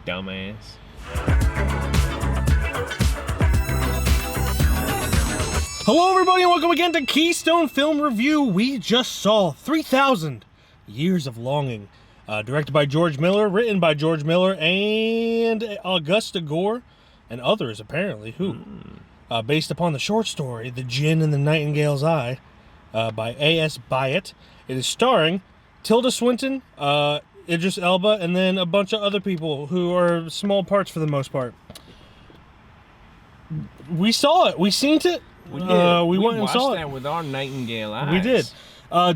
dumbass. Hello, everybody, and welcome again to Keystone Film Review. We just saw 3,000 Years of Longing, directed by George Miller, written by George Miller and Augusta Gore, and others, apparently, based upon the short story, The Djinn in the Nightingale's Eye, by A.S. Byatt. It is starring Tilda Swinton, Idris Elba, and then a bunch of other people who are small parts for the most part. We saw it. We seen it. We did. We went and saw watched it. that with our nightingale eyes. We did.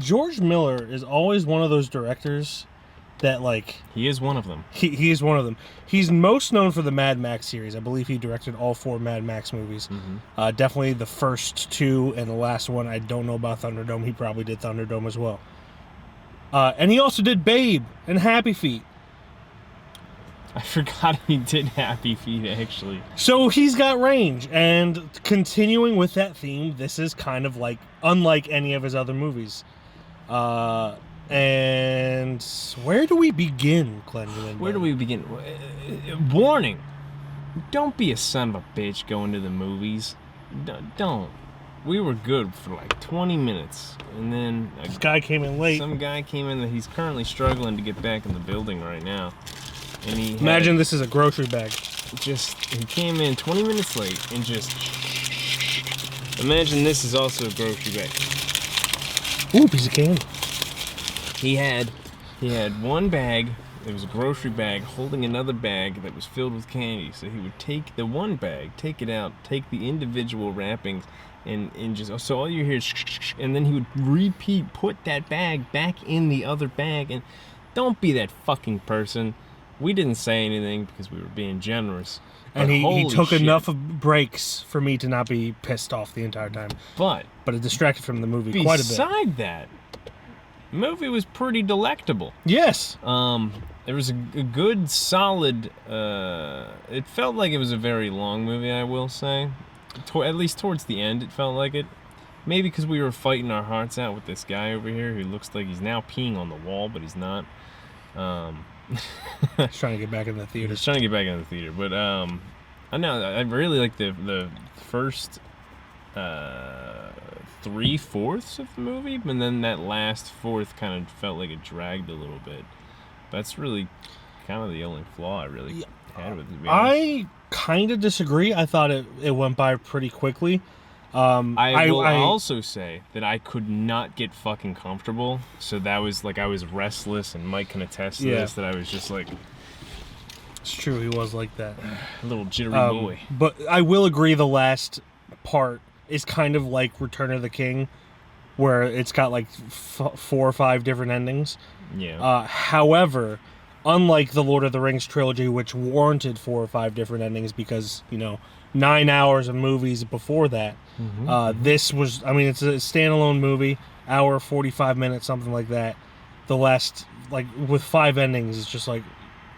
George Miller is always one of those directors that, like... He is one of them. He is one of them. He's most known for the Mad Max series. I believe he directed all 4 Mad Max movies. Mm-hmm. Definitely the first 2 and the last one. I don't know about Thunderdome. He probably did Thunderdome as well. And he also did Babe and Happy Feet. I forgot he did Happy Feet, actually. So he's got range, and continuing with that theme, this is kind of like unlike any of his other movies. And where do we begin, Glenn? Where do we begin? Warning. Don't be a son of a bitch going to the movies. Don't. We were good for like 20 minutes, and then This guy came in late. some guy came in that he's currently struggling to get back in the building right now. And he Imagine this is a grocery bag. he came in 20 minutes late and just imagine this is also a grocery bag. Ooh, piece of candy. He had one bag, it was a grocery bag, holding another bag that was filled with candy. So he would take the one bag, take it out, take the individual wrappings, and just, so all you hear is and then he would put that bag back in the other bag. And don't be that fucking person. We didn't say anything because we were being generous. And he took shit. enough of breaks for me to not be pissed off the entire time. But it distracted from the movie quite a bit. Beside that, the movie was pretty delectable. Yes. There was a good, solid... it felt like it was a very long movie, I will say. At least towards the end, it felt like it. Maybe because we were fighting our hearts out with this guy over here who looks like he's now peeing on the wall, but he's not. He's trying to get back in the theater. He's trying to get back in the theater, but I know I really like the first 3/4 of the movie, and then that last fourth kind of felt like it dragged a little bit. That's really kind of the only flaw I really had with it. I kind of disagree. I thought it went by pretty quickly. I will also say that I could not get fucking comfortable, so that was like I was restless, and Mike can attest to this, that I was just like... It's true, he was like that. A little jittery boy. But I will agree the last part is kind of like Return of the King, where it's got like 4 or 5 different endings. Yeah. However, unlike the Lord of the Rings trilogy, which warranted 4 or 5 different endings because, 9 hours of movies before that. This was, it's a standalone movie, hour, 45 minutes, something like that. The last, with 5 endings, it's just like,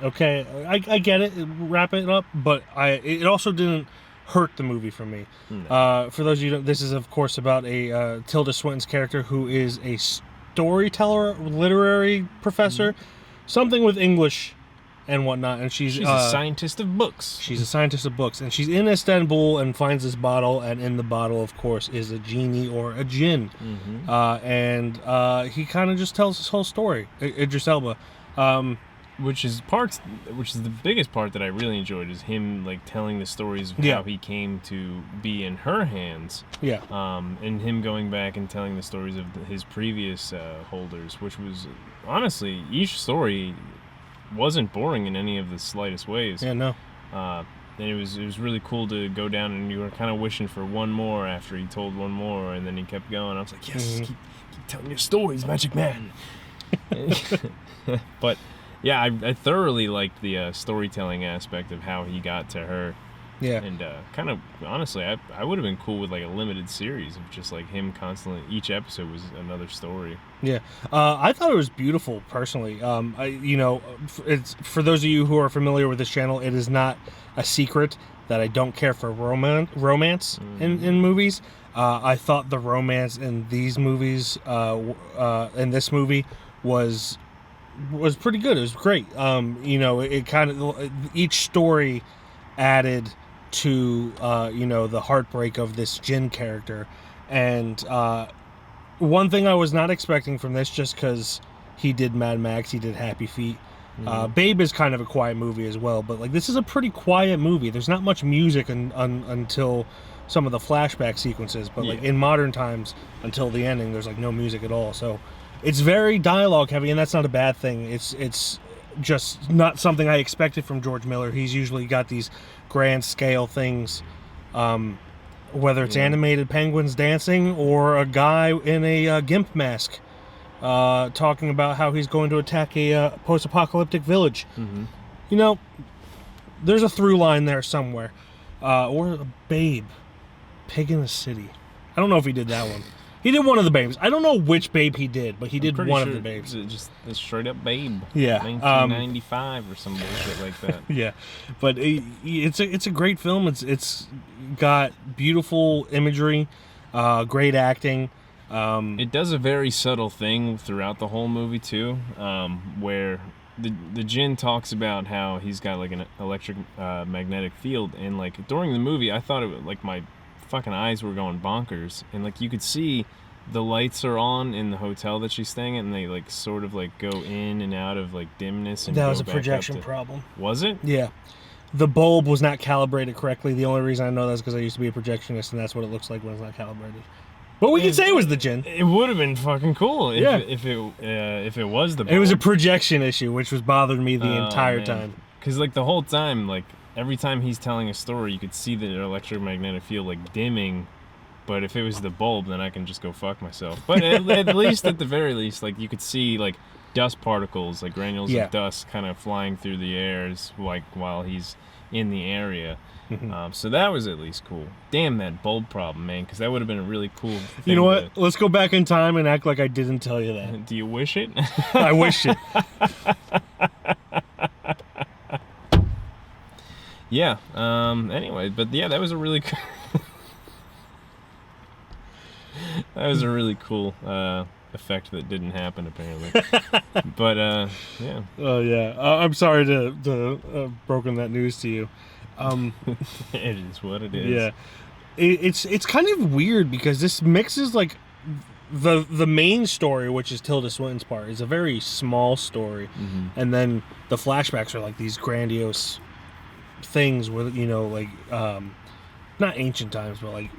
okay, I get it, wrap it up, but it also didn't hurt the movie for me. No. For those of you who don't, this is, of course, about a Tilda Swinton's character who is a storyteller, literary professor, something with English and whatnot, and she's a scientist of books. She's a scientist of books, and she's in Istanbul and finds this bottle, and in the bottle, of course, is a genie or a djinn. And he kind of just tells his whole story. Idris Elba, which is the biggest part that I really enjoyed, is him telling the stories of how he came to be in her hands. Yeah. And him going back and telling the stories of his previous holders, which was honestly, each story wasn't boring in any of the slightest ways. Yeah, no. And it was really cool to go down, and you were kind of wishing for one more after he told one more, and then he kept going. I was like, yes, keep telling your stories, Magic Man. But yeah, I thoroughly liked the storytelling aspect of how he got to her. Yeah. And kind of, honestly, I would have been cool with a limited series of just him constantly, each episode was another story. Yeah. I thought it was beautiful, personally. It's, for those of you who are familiar with this channel, it is not a secret that I don't care for romance in movies. I thought the romance in these movies, in this movie, was was pretty good. It was great. It kind of each story added to the heartbreak of this Jin character, and one thing I was not expecting from this, just because he did Mad Max, he did Happy Feet. Babe is kind of a quiet movie as well, but like this is a pretty quiet movie. There's not much music until some of the flashback sequences, but like in modern times, until the ending, there's like no music at all. So it's very dialogue heavy, and that's not a bad thing. It's just not something I expected from George Miller. He's usually got these grand scale things, whether it's animated penguins dancing or a guy in a gimp mask talking about how he's going to attack a post-apocalyptic village. There's a through line there somewhere. Or a Babe, Pig in the City. I don't know if he did that one. He did one of the Babes. I don't know which Babe he did, but he did one of the Babes. Just a straight up Babe. Yeah, 1995 or some bullshit like that. Yeah, but it's a great film. It's got beautiful imagery, great acting. It does a very subtle thing throughout the whole movie too, where the Jin talks about how he's got like an electric magnetic field, and like during the movie I thought it was like my fucking eyes were going bonkers, and like you could see the lights are on in the hotel that she's staying at, and they like sort of like go in and out of like dimness, and that was a projection problem. Was it? Yeah, the bulb was not calibrated correctly. The only reason I know that is because I used to be a projectionist, and that's what it looks like when it's not calibrated. But we can say it was the Jin. It would have been fucking cool if it was the bulb. It was a projection issue, which was bothering me the entire time. Because like the whole time, like every time he's telling a story, you could see the electromagnetic field like dimming. But if it was the bulb, then I can just go fuck myself. But at least, at the very least, like you could see like dust particles, like granules of dust, kind of flying through the air, like while he's in the area. So that was at least cool. Damn that bulb problem, man, because that would have been a really cool thing. You know what? Let's go back in time and act like I didn't tell you that. Do you wish it? I wish it. Yeah. Anyway, but yeah, that was a really that was a really cool effect that didn't happen apparently. But yeah. Oh yeah. I'm sorry to broken that news to you. It is what it is. Yeah, it's kind of weird because this mixes like the main story, which is Tilda Swinton's part, is a very small story, and then the flashbacks are like these grandiose things where like not ancient times, but like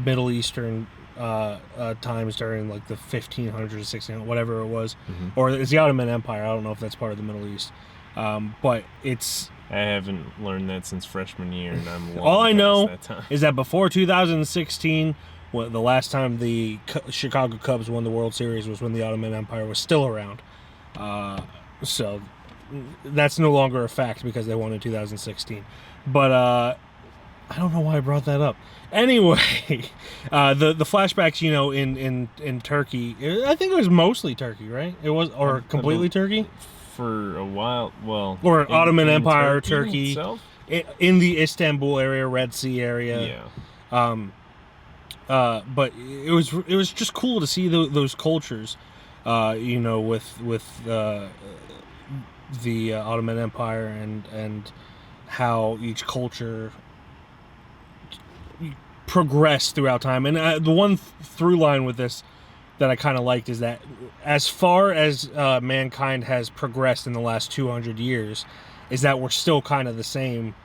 Middle Eastern times during like the 1500s, 1600s, whatever it was, or it's the Ottoman Empire. I don't know if that's part of the Middle East, but it's. I haven't learned that since freshman year, and I'm long all I know that time. Is that before 2016, the last time the Chicago Cubs won the World Series was when the Ottoman Empire was still around. So that's no longer a fact because they won in 2016. But I don't know why I brought that up. Anyway, the flashbacks, in Turkey, I think it was mostly Turkey, right? It was, or completely Turkey? For a while, well, or Ottoman Empire, Turkey, itself? In the Istanbul area, Red Sea area. Yeah. But it was just cool to see those cultures, with the Ottoman Empire and how each culture progressed throughout time. And the one through line with this that I kind of liked is that as far as mankind has progressed in the last 200 years, is that we're still kind of the same.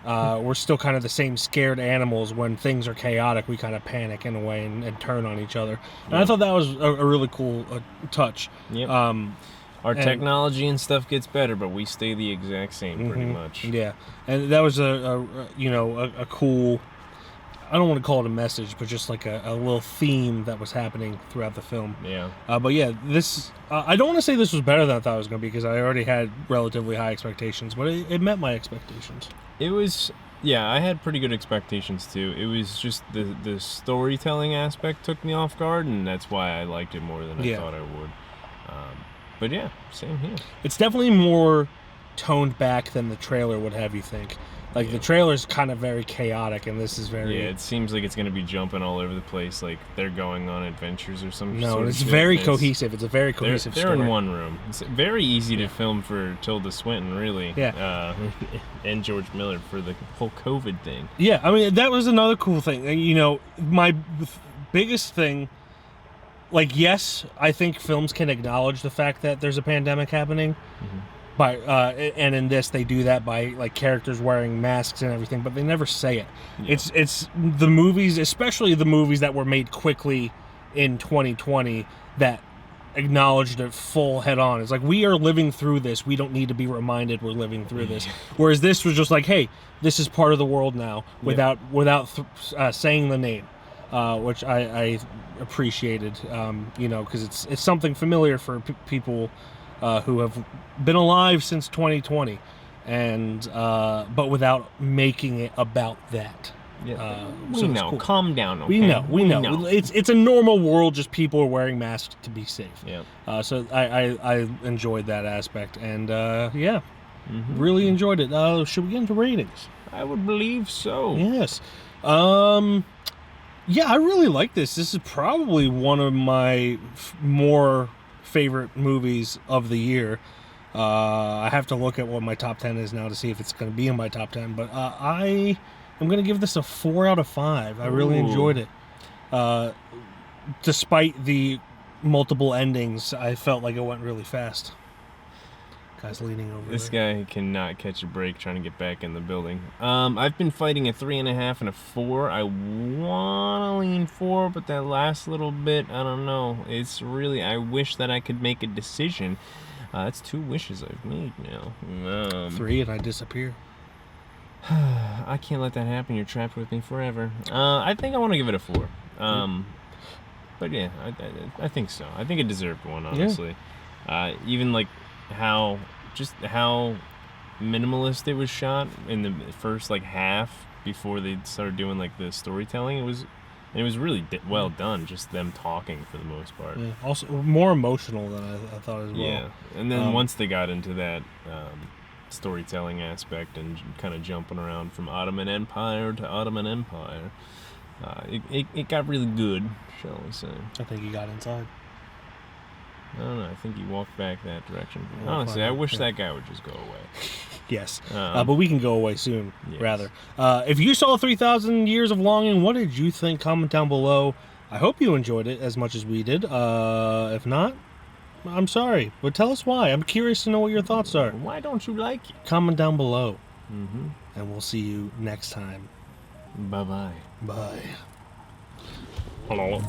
We're still kind of the same scared animals. When things are chaotic, we kind of panic in a way and turn on each other. And I thought that was a really cool touch. Yep. Our technology and stuff gets better, but we stay the exact same pretty much. Yeah, and that was a cool. I don't want to call it a message, but just like a little theme that was happening throughout the film. Yeah. But yeah, this I don't want to say this was better than I thought it was going to be because I already had relatively high expectations, but it met my expectations. It was, yeah, I had pretty good expectations too. It was just the storytelling aspect took me off guard, and that's why I liked it more than I thought I would. But yeah, same here. It's definitely more toned back than the trailer would have you think. Like the trailer's kind of very chaotic, and this is very. Yeah, it seems like it's gonna be jumping all over the place, like they're going on adventures or something. No, it's very cohesive. It's a very cohesive they're story. in one room. It's very easy to film for Tilda Swinton, really. Yeah. And George Miller for the whole COVID thing. Yeah, I mean that was another cool thing. You know, my biggest thing. Like, yes, I think films can acknowledge the fact that there's a pandemic happening. Mm-hmm. And in this they do that by like characters wearing masks and everything, but they never say it. Yeah. It's the movies, especially the movies that were made quickly in 2020 that acknowledged it full head on. It's like, we are living through this. We don't need to be reminded we're living through this. Whereas this was just like, hey, this is part of the world now, without saying the name, which I appreciated. You know, because it's something familiar for people who have been alive since 2020, and but without making it about that. Yeah, so we know. Cool. Calm down. Okay? We know. It's a normal world. Just people are wearing masks to be safe. Yeah. So I enjoyed that aspect, and really enjoyed it. Should we get into ratings? I would believe so. Yes. Yeah, I really like this. This is probably one of my more favorite movies of the year. I have to look at what my top 10 is now to see if it's going to be in my top 10, but I am going to give this a 4 out of 5. I really enjoyed it. Despite the multiple endings, I felt like it went really fast. Guy's leaning over This there. guy cannot catch a break trying to get back in the building. I've been fighting a 3.5 and a 4. I want to lean 4, but that last little bit, I don't know. It's really, I wish that I could make a decision. That's 2 wishes I've made now. 3 and I disappear. I can't let that happen. You're trapped with me forever. I think I want to give it a 4. But yeah, I think so. I think it deserved 1, honestly. Yeah. Even like how minimalist it was shot in the first like half before they started doing like the storytelling. It was really well done, just them talking for the most part. Yeah. Also more emotional than I thought as well. Yeah, and then once they got into that storytelling aspect and kind of jumping around from Ottoman Empire to Ottoman Empire, it got really good, shall we say. I think he got inside. I don't know. I think he walked back that direction. Honestly, I wish that guy would just go away. Yes, but we can go away soon, yes. rather. If you saw 3,000 Years of Longing, what did you think? Comment down below. I hope you enjoyed it as much as we did. If not, I'm sorry. But tell us why. I'm curious to know what your thoughts are. Why don't you like it? Comment down below. Mm-hmm. And we'll see you next time. Bye-bye. Bye. Hello.